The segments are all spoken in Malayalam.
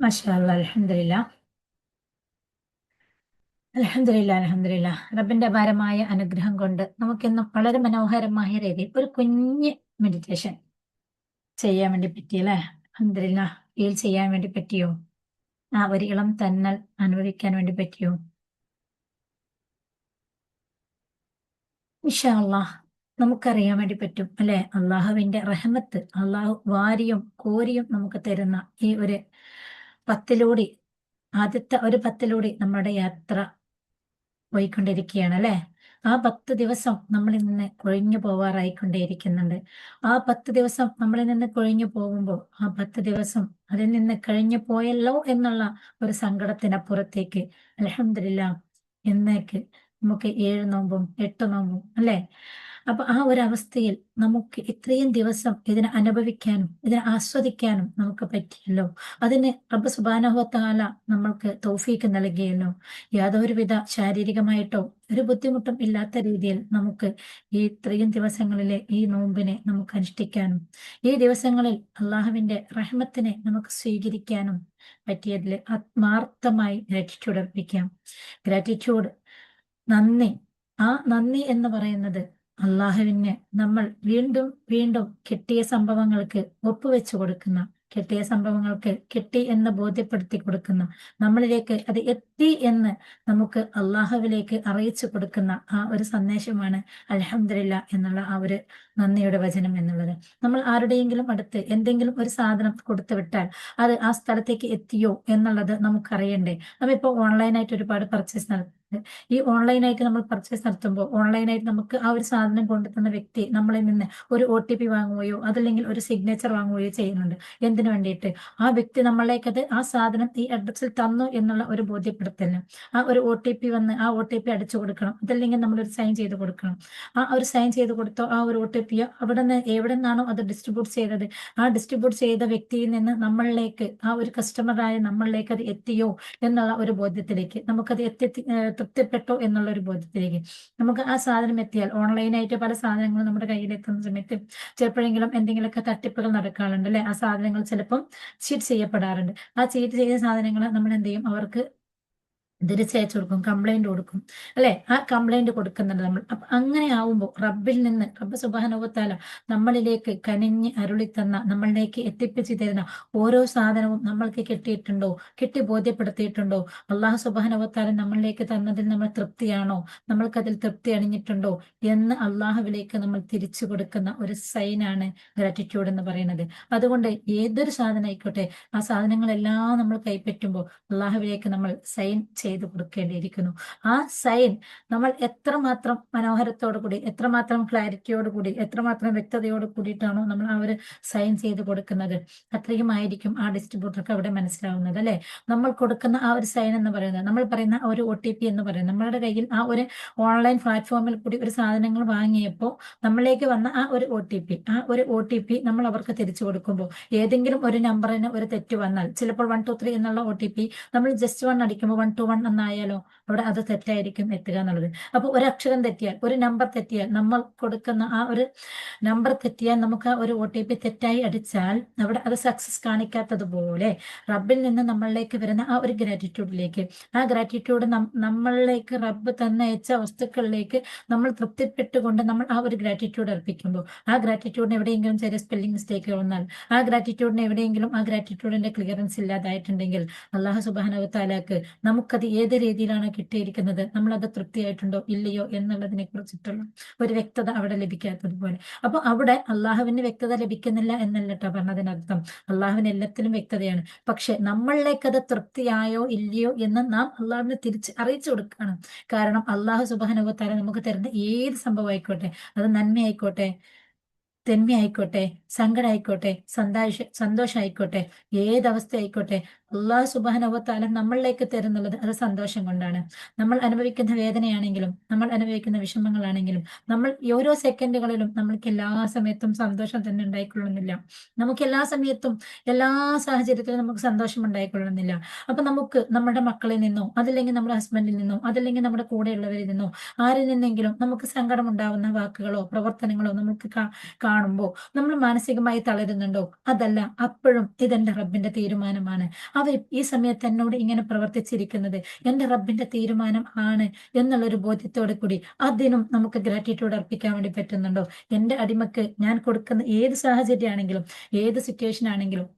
മാഷാ അല്ലാ അൽഹംദുലില്ലാ. അൽഹംദുലില്ലാ അൽഹംദുലില്ലാ. റബ്ബിന്റെ അപാരമായ അനുഗ്രഹം കൊണ്ട് നമുക്കിന്നും വളരെ മനോഹരമായ രീതിയിൽ ഒരു കുഞ്ഞ് മെഡിറ്റേഷൻ ചെയ്യാൻ വേണ്ടി പറ്റിയല്ലേ? അൽഹംദുലില്ലാ. ഫീൽ ചെയ്യാൻ വേണ്ടി പറ്റിയോ? ആ ഒരു ഇളം തന്നൽ അനുഭവിക്കാൻ വേണ്ടി പറ്റിയോ? ഇൻഷാ അല്ലാഹ്. നമുക്കറിയാൻ വേണ്ടി പറ്റും അല്ലെ? അള്ളാഹുവിന്റെ റഹ്മത്ത് അള്ളാഹു വാരിയും കോരിയും നമുക്ക് തരുന്ന ഈ ഒരു പത്തിലൂടെ ആദ്യത്തെ ഒരു പത്തിലൂടെ നമ്മുടെ യാത്ര പോയിക്കൊണ്ടിരിക്കുകയാണ് അല്ലേ? ആ 10 ദിവസം നമ്മളിൽ നിന്ന് കൊഴിഞ്ഞു പോവാറായിക്കൊണ്ടേയിരിക്കുന്നുണ്ട്. ആ 10 ദിവസം നമ്മളിൽ നിന്ന് കൊഴിഞ്ഞു പോകുമ്പോൾ, ആ 10 ദിവസം അതിൽ നിന്ന് കഴിഞ്ഞു പോയല്ലോ എന്നുള്ള ഒരു സങ്കടത്തിനപ്പുറത്തേക്ക് അൽഹംദുലില്ലാഹ് ഇന്നേക്ക് നമുക്ക് 7 നോമ്പും 8 നോമ്പും അല്ലേ? അപ്പൊ ആ ഒരു അവസ്ഥയിൽ നമുക്ക് ഇത്രയും ദിവസം ഇതിനെ അനുഭവിക്കാനും ഇതിനെ ആസ്വദിക്കാനും നമുക്ക് പറ്റിയല്ലോ. അതിന് റബ്ബ് സുബ്ഹാനഹു വ തആല നമ്മൾക്ക് തൗഫീക്ക് നൽകിയല്ലോ. യാതൊരുവിധ ശാരീരികമായിട്ടോ ഒരു ബുദ്ധിമുട്ടും ഇല്ലാത്ത രീതിയിൽ നമുക്ക് ഈ ഇത്രയും ദിവസങ്ങളിലെ ഈ നോമ്പിനെ നമുക്ക് അനുഷ്ഠിക്കാനും ഈ ദിവസങ്ങളിൽ അള്ളാഹുവിന്റെ റഹ്മത്തിനെ നമുക്ക് സ്വീകരിക്കാനും പറ്റിയതിൽ ആത്മാർത്ഥമായി ഗ്രാറ്റിറ്റ്യൂഡ് അർപ്പിക്കാം. ഗ്രാറ്റിറ്റ്യൂഡ്, നന്ദി. ആ നന്ദി എന്ന് പറയുന്നത് അള്ളാഹുവിന് നമ്മൾ വീണ്ടും വീണ്ടും കിട്ടിയ സംഭവങ്ങൾക്ക് ഒപ്പുവെച്ചു കൊടുക്കുന്ന, കിട്ടിയ സംഭവങ്ങൾക്ക് കിട്ടി എന്ന് ബോധ്യപ്പെടുത്തി കൊടുക്കുന്ന, നമ്മളിലേക്ക് അത് എത്തി എന്ന് നമുക്ക് അള്ളാഹുവിലേക്ക് അറിയിച്ചു കൊടുക്കുന്ന ആ ഒരു സന്ദേശമാണ് അൽഹംദുലില്ലാ എന്നുള്ള ആ ഒരു നന്ദിയുടെ വചനം എന്നുള്ളത്. നമ്മൾ ആരുടെയെങ്കിലും അടുത്ത് എന്തെങ്കിലും ഒരു സാധനം കൊടുത്തു വിട്ടാൽ അത് ആ സ്ഥലത്തേക്ക് എത്തിയോ എന്നുള്ളത് നമുക്കറിയണ്ടേ? നമ്മളിപ്പോൾ ഓൺലൈനായിട്ട് ഒരുപാട് പർച്ചേസ് നടത്തുന്നുണ്ട്. ഈ ഓൺലൈനായിട്ട് നമ്മൾ പർച്ചേസ് നടത്തുമ്പോൾ ഓൺലൈനായിട്ട് നമുക്ക് ആ ഒരു സാധനം കൊണ്ടുതന്ന വ്യക്തി നമ്മളിൽ നിന്ന് ഒരു OTP വാങ്ങുകയോ അതല്ലെങ്കിൽ ഒരു സിഗ്നേച്ചർ വാങ്ങുകയോ ചെയ്യുന്നുണ്ട്. എന്തിനു വേണ്ടിയിട്ട്? ആ വ്യക്തി നമ്മളിലേക്ക് അത് ആ സാധനം ഈ അഡ്രസ്സിൽ തന്നു എന്നുള്ള ഒരു ബോധ്യപ്പെടുത്തലിന് ആ ഒരു OTP വന്ന് ആ OTP അടിച്ചു കൊടുക്കണം, അതല്ലെങ്കിൽ നമ്മളൊരു സൈൻ ചെയ്ത് കൊടുക്കണം. ആ ഒരു സൈൻ ചെയ്ത് കൊടുത്തോ ആ ഒരു OTP അവിടെ നിന്ന് എവിടെ നിന്നാണോ അത് ഡിസ്ട്രിബ്യൂട്ട് ചെയ്തത് ആ ഡിസ്ട്രിബ്യൂട്ട് ചെയ്ത വ്യക്തിയിൽ നിന്ന് നമ്മളിലേക്ക് ആ ഒരു കസ്റ്റമറായ നമ്മളിലേക്ക് അത് എത്തിയോ എന്നുള്ള ഒരു ബോധ്യത്തിലേക്ക്, നമുക്കത് തൃപ്തിപ്പെട്ടോ എന്നുള്ള ഒരു ബോധ്യത്തിലേക്ക് നമുക്ക് ആ സാധനം എത്തിയാൽ, ഓൺലൈനായിട്ട് പല സാധനങ്ങളും നമ്മുടെ കയ്യിൽ എത്തുന്ന സമയത്ത് ചിലപ്പോഴെങ്കിലും എന്തെങ്കിലുമൊക്കെ തട്ടിപ്പുകൾ നടക്കാറുണ്ട് അല്ലെ? ആ സാധനങ്ങൾ ചിലപ്പം ചീറ്റ് ചെയ്യപ്പെടാറുണ്ട്. ആ ചീറ്റ് ചെയ്ത സാധനങ്ങൾ നമ്മൾ എന്ത് ചെയ്യും? അവർക്ക് തിരിച്ചയച്ചു കൊടുക്കും, കംപ്ലൈന്റ് കൊടുക്കും അല്ലെ? ആ കംപ്ലൈന്റ് കൊടുക്കുന്നുണ്ട് നമ്മൾ. അപ്പൊ അങ്ങനെ ആവുമ്പോൾ റബ്ബിൽ നിന്ന് റബ്ബ് സുബ്ഹാനഹു വ തആല നമ്മളിലേക്ക് കനിഞ്ഞ് അരുളിത്തന്ന, നമ്മളിലേക്ക് എത്തിപ്പിച്ചു തരുന്ന ഓരോ സാധനവും നമ്മൾക്ക് കിട്ടിയിട്ടുണ്ടോ, കിട്ടി ബോധ്യപ്പെടുത്തിയിട്ടുണ്ടോ? അള്ളാഹു സുബ്ഹാനഹു വ തആല നമ്മളിലേക്ക് തന്നതിൽ നമ്മൾ തൃപ്തിയാണോ, നമ്മൾക്കതിൽ തൃപ്തി അണിഞ്ഞിട്ടുണ്ടോ എന്ന് അള്ളാഹുവിലേക്ക് നമ്മൾ തിരിച്ചു കൊടുക്കുന്ന ഒരു സൈനാണ് ഗ്രാറ്റിറ്റ്യൂഡ് എന്ന് പറയുന്നത്. അതുകൊണ്ട് ഏതൊരു സാധനം ആയിക്കോട്ടെ, ആ സാധനങ്ങളെല്ലാം നമ്മൾ കൈപ്പറ്റുമ്പോൾ അള്ളാഹുവിലേക്ക് നമ്മൾ സൈൻ ചെയ്ത് കൊടുക്കേണ്ടിയിരിക്കുന്നു. ആ സൈൻ നമ്മൾ എത്രമാത്രം മനോഹരത്തോടു കൂടി, എത്രമാത്രം ക്ലാരിറ്റിയോട് കൂടി, എത്രമാത്രം വ്യക്തതയോട് കൂടിയിട്ടാണോ നമ്മൾ ആ ഒരു സൈൻ ചെയ്ത് കൊടുക്കുന്നത്, അത്രയും ആയിരിക്കും ആ ഡിസ്ട്രിബ്യൂട്ടർക്ക് അവിടെ മനസ്സിലാവുന്നത് അല്ലെ? നമ്മൾ കൊടുക്കുന്ന ആ ഒരു സൈൻ എന്ന് പറയുന്നത്, നമ്മൾ പറയുന്ന ആ ഒരു OTP എന്ന് പറയുന്നത്, നമ്മളുടെ കയ്യിൽ ആ ഒരു ഓൺലൈൻ പ്ലാറ്റ്ഫോമിൽ കൂടി ഒരു സാധനങ്ങൾ വാങ്ങിയപ്പോൾ നമ്മളിലേക്ക് വന്ന ആ ഒരു OTP നമ്മൾ അവർക്ക് തിരിച്ചു കൊടുക്കുമ്പോൾ ഏതെങ്കിലും ഒരു നമ്പറിന് ഒരു തെറ്റ് വന്നാൽ, ചിലപ്പോൾ 123 എന്നുള്ള OTP നമ്മൾ ജസ്റ്റ് 1 അടിക്കുമ്പോൾ 121 എന്നായാലോ അവിടെ അത് തെറ്റായിരിക്കും എത്തുക എന്നുള്ളത്. അപ്പൊ ഒരു അക്ഷരം തെറ്റിയാൽ, ഒരു നമ്പർ തെറ്റിയാൽ, നമ്മൾ കൊടുക്കുന്ന ആ ഒരു നമ്പർ തെറ്റിയാൽ, നമുക്ക് ആ ഒരു OTP തെറ്റായി അടിച്ചാൽ അവിടെ അത് സക്സസ് കാണിക്കാത്തതുപോലെ റബ്ബിൽ നിന്ന് നമ്മളിലേക്ക് വരുന്ന ആ ഒരു ഗ്രാറ്റിറ്റ്യൂഡിലേക്ക്, ആ ഗ്രാറ്റിറ്റ്യൂഡ് നമ്മളിലേക്ക് റബ്ബ് തന്നയച്ച വസ്തുക്കളിലേക്ക് നമ്മൾ തൃപ്തിപ്പെട്ടുകൊണ്ട് നമ്മൾ ആ ഒരു ഗ്രാറ്റിറ്റ്യൂഡ് അർപ്പിക്കുമ്പോൾ, ആ ഗ്രാറ്റിറ്റ്യൂഡിന് എവിടെയെങ്കിലും ചെറിയ സ്പെല്ലിംഗ് മിസ്റ്റേക്ക് വന്നാൽ, ആ ഗ്രാറ്റിറ്റ്യൂഡിന് എവിടെയെങ്കിലും ആ ഗ്രാറ്റിറ്റ്യൂഡിന്റെ ക്ലിയറൻസ് ഇല്ലാതായിട്ടുണ്ടെങ്കിൽ അള്ളാഹു സുബ്ഹാനഹു വ തആലക്ക് നമുക്കത് ഏത് രീതിയിലാണ് കിട്ടിയിരിക്കുന്നത്, നമ്മളത് തൃപ്തിയായിട്ടുണ്ടോ ഇല്ലയോ എന്നുള്ളതിനെ കുറിച്ചിട്ടുള്ള ഒരു വ്യക്തത അവിടെ ലഭിക്കാത്തതുപോലെ. അപ്പൊ അവിടെ അള്ളാഹുവിന് വ്യക്തത ലഭിക്കുന്നില്ല എന്നല്ല കേട്ടോ പറഞ്ഞതിനർത്ഥം. അള്ളാഹുവിന് എല്ലാത്തിലും വ്യക്തതയാണ്. പക്ഷെ നമ്മളിലേക്ക് അത് തൃപ്തിയായോ ഇല്ലയോ എന്ന് നാം അള്ളാഹുവിനെ തിരിച്ച് അറിയിച്ചു കൊടുക്കണം. കാരണം അള്ളാഹു സുബ്ഹാനഹു വ തആല നമുക്ക് തരുന്ന ഏത് സംഭവം ആയിക്കോട്ടെ, അത് നന്മയായിക്കോട്ടെ, തിന്മയായിക്കോട്ടെ, സങ്കടമായിക്കോട്ടെ, സന്തോഷമായിക്കോട്ടെ, ഏതവസ്ഥ ആയിക്കോട്ടെ, അള്ളാഹു സുബ്ഹാനഹു വ തആല നമ്മളിലേക്ക് തരുന്നുള്ളത് അത് സന്തോഷം കൊണ്ടാണ്. നമ്മൾ അനുഭവിക്കുന്ന വേദനയാണെങ്കിലും, നമ്മൾ അനുഭവിക്കുന്ന വിഷമങ്ങളാണെങ്കിലും, നമ്മൾ ഈ ഓരോ സെക്കൻഡുകളിലും നമ്മൾക്ക് എല്ലാ സമയത്തും സന്തോഷം തന്നെ ഉണ്ടായിക്കൊള്ളുന്നില്ല. നമുക്ക് എല്ലാ സമയത്തും എല്ലാ സാഹചര്യത്തിലും നമുക്ക് സന്തോഷം ഉണ്ടായിക്കൊള്ളുന്നില്ല. അപ്പൊ നമുക്ക് നമ്മുടെ മക്കളിൽ നിന്നോ, അതല്ലെങ്കിൽ നമ്മുടെ ഹസ്ബൻഡിൽ നിന്നോ, അതല്ലെങ്കിൽ നമ്മുടെ കൂടെയുള്ളവരിൽ നിന്നോ, ആരിൽ നിന്നെങ്കിലും നമുക്ക് സങ്കടം ഉണ്ടാവുന്ന വാക്കുകളോ പ്രവർത്തനങ്ങളോ നമുക്ക് കാണുമ്പോൾ നമ്മൾ മാനസികമായി തളരുന്നുണ്ടോ? അതല്ല, അപ്പോഴും ഇതെന്റെ റബ്ബിന്റെ തീരുമാനമാണ്. അവർ ഈ സമയത്ത് എന്നോട് ഇങ്ങനെ പ്രവർത്തിച്ചിരിക്കുന്നത് എന്റെ റബ്ബിന്റെ തീരുമാനം ആണ് എന്നുള്ളൊരു ബോധ്യത്തോടു കൂടി അതിനും നമുക്ക് ഗ്രാറ്റിറ്റ്യൂഡ് അർപ്പിക്കാൻ വേണ്ടി പറ്റുന്നുണ്ടോ? എന്റെ അടിമക്ക് ഞാൻ കൊടുക്കുന്ന ഏത് സാഹചര്യമാണെങ്കിലും, ഏത് സിറ്റുവേഷൻ ആണെങ്കിലും,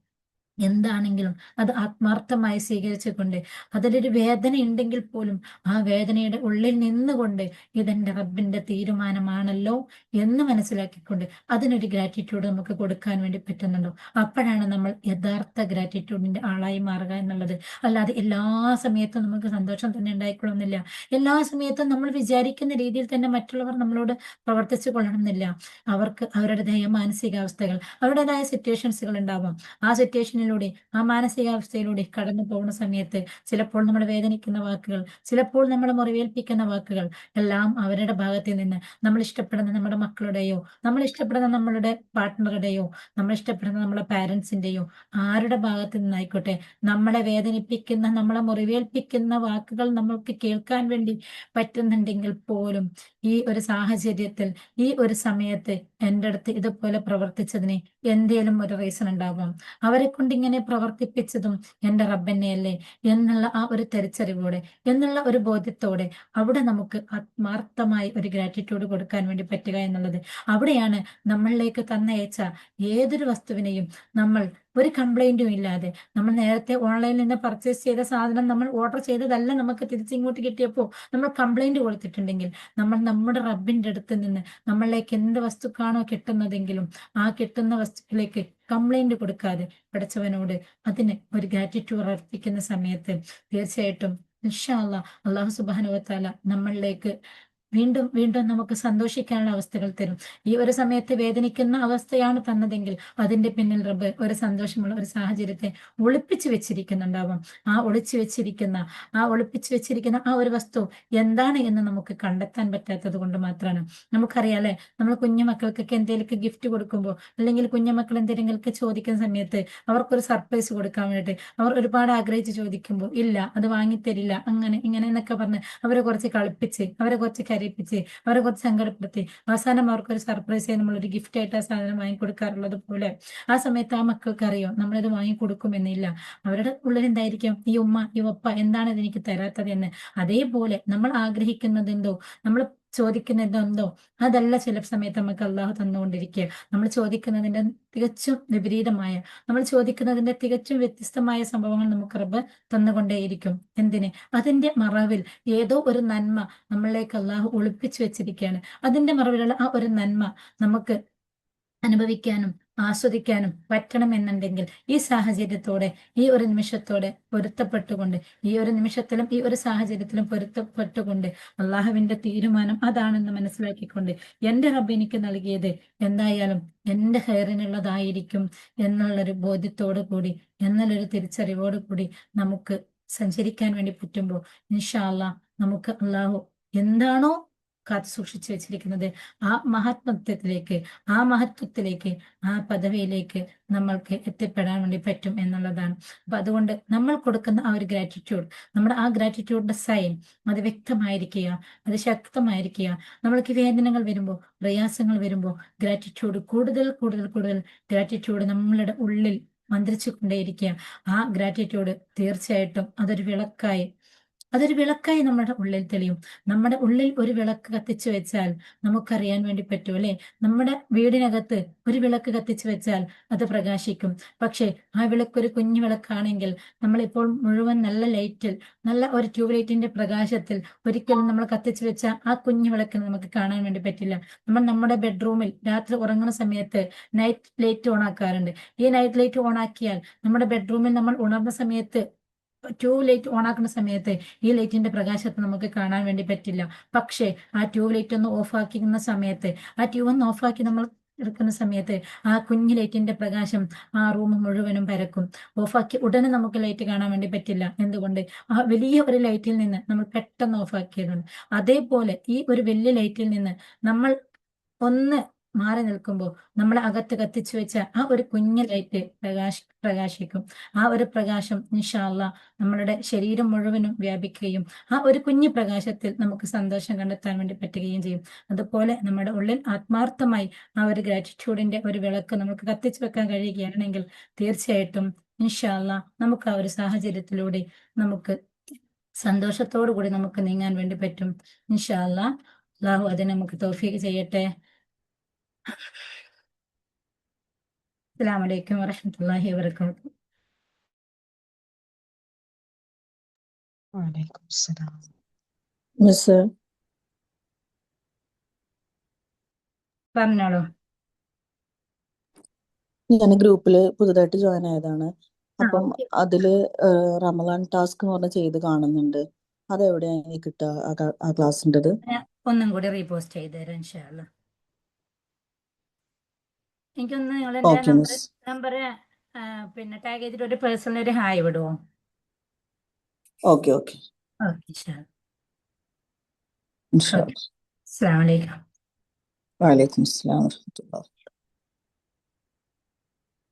എന്താണെങ്കിലും അത് ആത്മാർത്ഥമായി സ്വീകരിച്ചുകൊണ്ട് അതിലൊരു വേദന ഉണ്ടെങ്കിൽ പോലും ആ വേദനയുടെ ഉള്ളിൽ നിന്നുകൊണ്ട് ഇതെന്റെ റബ്ബിന്റെ തീരുമാനമാണല്ലോ എന്ന് മനസ്സിലാക്കിക്കൊണ്ട് അതിനൊരു ഗ്രാറ്റിറ്റ്യൂഡ് നമുക്ക് കൊടുക്കാൻ വേണ്ടി പറ്റുന്നുണ്ടോ? അപ്പോഴാണ് നമ്മൾ യഥാർത്ഥ ഗ്രാറ്റിറ്റ്യൂഡിന്റെ ആളായി മാറുക എന്നുള്ളത്. അല്ലാതെ എല്ലാ സമയത്തും നമുക്ക് സന്തോഷം തന്നെ ഉണ്ടായിക്കൊള്ളുന്നില്ല. എല്ലാ സമയത്തും നമ്മൾ വിചാരിക്കുന്ന രീതിയിൽ തന്നെ മറ്റുള്ളവർ നമ്മളോട് പ്രവർത്തിച്ചു കൊള്ളണമെന്നില്ല. അവർക്ക് അവരുടേതായ മാനസികാവസ്ഥകൾ, അവരുടേതായ സിറ്റുവേഷൻസുകൾ ഉണ്ടാവാം. ആ സിറ്റുവേഷനിലൂടെ, ആ മാനസികാവസ്ഥയിലൂടെ കടന്നു പോകുന്ന സമയത്ത് ചിലപ്പോൾ നമ്മളെ വേദനിക്കുന്ന വാക്കുകൾ, ചിലപ്പോൾ നമ്മളെ മുറിവേൽപ്പിക്കുന്ന വാക്കുകൾ എല്ലാം അവരുടെ ഭാഗത്ത് നിന്ന്, നമ്മൾ ഇഷ്ടപ്പെടുന്ന നമ്മുടെ മക്കളുടെയോ, നമ്മൾ ഇഷ്ടപ്പെടുന്ന നമ്മളുടെ പാർട്ട്ണറുടെയോ, നമ്മൾ ഇഷ്ടപ്പെടുന്ന നമ്മുടെ പാരന്റ്സിന്റെയോ, ആരുടെ ഭാഗത്ത് നിന്നായിക്കോട്ടെ, നമ്മളെ വേദനിപ്പിക്കുന്ന, നമ്മളെ മുറിവേൽപ്പിക്കുന്ന വാക്കുകൾ നമ്മൾക്ക് കേൾക്കാൻ വേണ്ടി പറ്റുന്നുണ്ടെങ്കിൽ പോലും ഈ ഒരു സാഹചര്യത്തിൽ, ഈ ഒരു സമയത്ത് എൻ്റെ അടുത്ത് ഇതുപോലെ പ്രവർത്തിച്ചതിന് എന്തേലും ഒരു റീസൺ ഉണ്ടാവാം. അവരെ കൊണ്ട് ഇങ്ങനെ പ്രവർത്തിപ്പിച്ചതും എന്റെ റബ്ബന്നെയല്ലേ എന്നുള്ള ആ ഒരു തിരിച്ചറിവോടെ, എന്നുള്ള ഒരു ബോധ്യത്തോടെ അവിടെ നമുക്ക് ആത്മാർത്ഥമായി ഒരു ഗ്രാറ്റിറ്റ്യൂഡ് കൊടുക്കാൻ വേണ്ടി പറ്റുക എന്നുള്ളത്. അവിടെയാണ് നമ്മളിലേക്ക് തന്നയച്ച ഏതൊരു വസ്തുവിനെയും നമ്മൾ ഒരു കംപ്ലൈന്റും ഇല്ലാതെ, നമ്മൾ നേരത്തെ ഓൺലൈനിൽ നിന്ന് പർച്ചേസ് ചെയ്ത സാധനം നമ്മൾ ഓർഡർ ചെയ്തതല്ല നമുക്ക് തിരിച്ചിങ്ങോട്ട് കിട്ടിയപ്പോൾ നമ്മൾ കംപ്ലൈന്റ് കൊടുത്തിട്ടുണ്ടെങ്കിൽ, നമ്മൾ നമ്മുടെ റബ്ബിന്റെ അടുത്ത് നിന്ന് നമ്മളിലേക്ക് എന്ത് വസ്തുക്കാണോ കിട്ടുന്നതെങ്കിലും ആ കിട്ടുന്ന വസ്തുക്കളിലേക്ക് കംപ്ലൈന്റ് കൊടുക്കാതെ പഠിച്ചവനോട് അതിന് ഒരു ഗ്രാറ്റിറ്റ്യൂഡ് അർപ്പിക്കുന്ന സമയത്ത് തീർച്ചയായിട്ടും ഇൻഷാ അല്ലാഹ് അല്ലാഹു സുബ്ഹാനഹു വ തആല നമ്മളിലേക്ക് വീണ്ടും വീണ്ടും നമുക്ക് സന്തോഷിക്കാനുള്ള അവസ്ഥകൾ തരും. ഈ ഒരു സമയത്ത് വേദനിക്കുന്ന അവസ്ഥയാണ് തന്നതെങ്കിൽ അതിന്റെ പിന്നിൽ റബ്ബ് ഒരു സന്തോഷമുള്ള ഒരു സാഹചര്യത്തെ ഒളിപ്പിച്ചു വെച്ചിരിക്കുന്നുണ്ടാവാം. ഒളിപ്പിച്ചു വെച്ചിരിക്കുന്ന ആ ഒരു വസ്തു എന്താണ് എന്ന് നമുക്ക് കണ്ടെത്താൻ പറ്റാത്തത് കൊണ്ട് മാത്രമാണ്. നമുക്കറിയാലേ, നമ്മൾ കുഞ്ഞു മക്കൾക്കൊക്കെ എന്തെങ്കിലുമൊക്കെ ഗിഫ്റ്റ് കൊടുക്കുമ്പോൾ, അല്ലെങ്കിൽ കുഞ്ഞുമക്കൾ എന്തെങ്കിലുമൊക്കെ ചോദിക്കുന്ന സമയത്ത് അവർക്കൊരു സർപ്രൈസ് കൊടുക്കാൻ വേണ്ടിയിട്ട് അവർ ഒരുപാട് ആഗ്രഹിച്ച് ചോദിക്കുമ്പോൾ ഇല്ല, അത് വാങ്ങിത്തരില്ല, അങ്ങനെ ഇങ്ങനെ എന്നൊക്കെ പറഞ്ഞ് അവരെ കുറച്ച് കളിപ്പിച്ച്, അവരെ കുറച്ച് കരയിപ്പിച്ച്, അവരെ കുറച്ച് സങ്കടപ്പെടുത്തി അവസാനം അവർക്കൊരു സർപ്രൈസായി നമ്മളൊരു ഗിഫ്റ്റ് ആയിട്ട് ആ സാധനം വാങ്ങിക്കൊടുക്കാറുള്ളത് പോലെ ആ സമയത്ത് ആ മക്കൾക്ക് അറിയോ നമ്മളിത് വാങ്ങിക്കൊടുക്കുമെന്നില്ല. അവരുടെ ഉള്ളിൽ എന്തായിരിക്കും, ഈ ഉമ്മ ഈ ഉപ്പ എന്താണ് ഇതെനിക്ക് തരാത്തത് എന്ന്. അതേപോലെ നമ്മൾ ആഗ്രഹിക്കുന്നതെന്തോ, നമ്മൾ ചോദിക്കുന്നതെന്തോ അതല്ല ചില സമയത്ത് നമുക്ക് അള്ളാഹു തന്നുകൊണ്ടിരിക്കുക. നമ്മൾ ചോദിക്കുന്നതിന്റെ തികച്ചും വിപരീതമായ, നമ്മൾ ചോദിക്കുന്നതിന്റെ തികച്ചും വ്യത്യസ്തമായ സംഭവങ്ങൾ നമുക്ക് റബ്ബ് തന്നുകൊണ്ടേയിരിക്കും. എന്തിന്? അതിന്റെ മറവിൽ ഏതോ ഒരു നന്മ നമ്മളിലേക്ക് അള്ളാഹു ഒളിപ്പിച്ചു വെച്ചിരിക്കുകയാണ്. അതിന്റെ മറവിലുള്ള ആ ഒരു നന്മ നമുക്ക് അനുഭവിക്കാനും ആസ്വദിക്കാനും പറ്റണമെന്നുണ്ടെങ്കിൽ ഈ സാഹചര്യത്തോടെ, ഈ ഒരു നിമിഷത്തോടെ പൊരുത്തപ്പെട്ടുകൊണ്ട്, ഈ ഒരു നിമിഷത്തിലും ഈ ഒരു സാഹചര്യത്തിലും പൊരുത്തപ്പെട്ടുകൊണ്ട് അള്ളാഹുവിന്റെ തീരുമാനം അതാണെന്ന് മനസ്സിലാക്കിക്കൊണ്ട് എന്റെ റബ്ബ് എനിക്ക് നൽകിയത് എന്തായാലും എന്റെ ഹൈറിനുള്ളതായിരിക്കും എന്നുള്ളൊരു ബോധ്യത്തോടു കൂടി, എന്നുള്ളൊരു തിരിച്ചറിവോടു കൂടി നമുക്ക് സഞ്ചരിക്കാൻ വേണ്ടി പറ്റുമ്പോൾ ഇൻഷാ അല്ലാഹ് നമുക്ക് അള്ളാഹു എന്താണോ കാത്തു സൂക്ഷിച്ചു വെച്ചിരിക്കുന്നത് ആ മഹത്വത്തിലേക്ക്, ആ പദവിയിലേക്ക് നമ്മൾക്ക് എത്തിപ്പെടാൻ വേണ്ടി പറ്റും എന്നുള്ളതാണ്. അപ്പൊ അതുകൊണ്ട് നമ്മൾ കൊടുക്കുന്ന ആ ഒരു ഗ്രാറ്റിറ്റ്യൂഡ്, നമ്മുടെ ആ ഗ്രാറ്റിറ്റ്യൂഡിന്റെ സൈൻ അത് വ്യക്തമായിരിക്കുക, അത് ശക്തമായിരിക്കുക. നമ്മൾക്ക് വേദനകൾ വരുമ്പോൾ, പ്രയാസങ്ങൾ വരുമ്പോൾ ഗ്രാറ്റിറ്റ്യൂഡ് കൂടുതൽ കൂടുതൽ കൂടുതൽ ഗ്രാറ്റിറ്റ്യൂഡ് നമ്മളുടെ ഉള്ളിൽ മന്ത്രിച്ചു കൊണ്ടേയിരിക്കുക. ആ ഗ്രാറ്റിറ്റ്യൂഡ് തീർച്ചയായിട്ടും അതൊരു വിളക്കായി നമ്മുടെ ഉള്ളിൽ തെളിയും. നമ്മുടെ ഉള്ളിൽ ഒരു വിളക്ക് കത്തിച്ചു വെച്ചാൽ നമുക്കറിയാൻ വേണ്ടി പറ്റും അല്ലെ, നമ്മുടെ വീടിനകത്ത് ഒരു വിളക്ക് കത്തിച്ചു വെച്ചാൽ അത് പ്രകാശിക്കും. പക്ഷെ ആ വിളക്ക് ഒരു കുഞ്ഞു വിളക്കാണെങ്കിൽ നമ്മളിപ്പോൾ മുഴുവൻ നല്ല ലൈറ്റിൽ, നല്ല ഒരു ട്യൂബ് ലൈറ്റിന്റെ പ്രകാശത്തിൽ ഒരിക്കലും നമ്മൾ കത്തിച്ചു വെച്ച ആ കുഞ്ഞു വിളക്കിന് നമുക്ക് കാണാൻ വേണ്ടി പറ്റില്ല. നമ്മൾ നമ്മുടെ ബെഡ്റൂമിൽ രാത്രി ഉറങ്ങുന്ന സമയത്ത് നൈറ്റ് ലൈറ്റ് ഓൺ ആക്കാറുണ്ട്. ഈ നൈറ്റ് ലൈറ്റ് ഓൺ ആക്കിയാൽ നമ്മുടെ ബെഡ്റൂമിൽ നമ്മൾ ഉണർന്ന സമയത്ത് ട്യൂബ് ലൈറ്റ് ഓൺ ആക്കുന്ന സമയത്ത് ഈ ലൈറ്റിന്റെ പ്രകാശത്തെ നമുക്ക് കാണാൻ വേണ്ടി പറ്റില്ല. പക്ഷേ ആ ട്യൂബ് ലൈറ്റ് ഒന്ന് ഓഫ് ആക്കുന്ന സമയത്ത്, ആ ട്യൂബ് ഒന്ന് ഓഫാക്കി നമ്മൾ എടുക്കുന്ന സമയത്ത് ആ കുഞ്ഞു ലൈറ്റിന്റെ പ്രകാശം ആ റൂം മുഴുവനും പരക്കും. ഓഫാക്കി ഉടനെ നമുക്ക് ലൈറ്റ് കാണാൻ വേണ്ടി പറ്റില്ല. എന്തുകൊണ്ട്? ആ വലിയ ഒരു ലൈറ്റിൽ നിന്ന് നമ്മൾ പെട്ടെന്ന് ഓഫാക്കിയതുകൊണ്ട്. അതേപോലെ ഈ ഒരു വലിയ ലൈറ്റിൽ നിന്ന് നമ്മൾ ഒന്ന് മാറി നിൽക്കുമ്പോൾ നമ്മളെ അകത്ത് കത്തിച്ചു വെച്ച ആ ഒരു കുഞ്ഞു ലൈറ്റ് പ്രകാശിക്കും. ആ ഒരു പ്രകാശം ഇൻഷാ അല്ലാ നമ്മളുടെ ശരീരം മുഴുവനും വ്യാപിക്കുകയും ആ ഒരു കുഞ്ഞു പ്രകാശത്തിൽ നമുക്ക് സന്തോഷം കണ്ടെത്താൻ വേണ്ടി പറ്റുകയും ചെയ്യും. അതുപോലെ നമ്മുടെ ഉള്ളിൽ ആത്മാർത്ഥമായി ആ ഒരു ഗ്രാറ്റിറ്റ്യൂഡിന്റെ ഒരു വിളക്ക് നമുക്ക് കത്തിച്ചു വെക്കാൻ കഴിയുകയാണെങ്കിൽ തീർച്ചയായിട്ടും ഇൻഷാ അല്ലാ നമുക്ക് ആ ഒരു സാഹചര്യത്തിലൂടെ നമുക്ക് സന്തോഷത്തോടു കൂടി നമുക്ക് നീങ്ങാൻ വേണ്ടി പറ്റും. ഇൻഷാ അല്ലാ അള്ളാഹു അതിന് നമുക്ക് തൗഫീഖ് ചെയ്യട്ടെ. അസ്സലാമു അലൈക്കും വറഹ്മത്തുള്ളാഹി വബറകാതുഹു. വലൈക്കും സലാം. മിസ് പറഞ്ഞോളൂ. ഞാൻ ഗ്രൂപ്പിൽ പുതുതായിട്ട് ജോയിൻ ആയതാണ്. അപ്പം ഓക്കെ. അതില് റമദാൻ ടാസ്ക് എന്ന് പറഞ്ഞ ചെയ്ത് കാണുന്നുണ്ട്. അതെവിടെയാണ് കിട്ടുക ആ ക്ലാസ്സിൻ്റെത്? ഞാൻ ഒന്നും കൂടി റീപോസ്റ്റ് ചെയ്ത് തരാം ഇൻഷാ അല്ലാ. എനിക്കൊന്ന് നിങ്ങൾ എൻ്റെ ഓക്കെ മിസ്. നമ്പർ പിന്നെ ടാഗ് ചെയ്തിട്ട് ഒരു പേഴ്സണൽ ഒരു ഹായ് വിടുവോ? ഓക്കെ ഓക്കെ ഓക്കെ ഇൻഷാ അല്ലാ. ഇൻഷാ ഓക്കെ. അസ്സലാമു അലൈക്കും. വലൈക്കും അസ്സലാം വറഹ്മത്തുള്ളാഹി.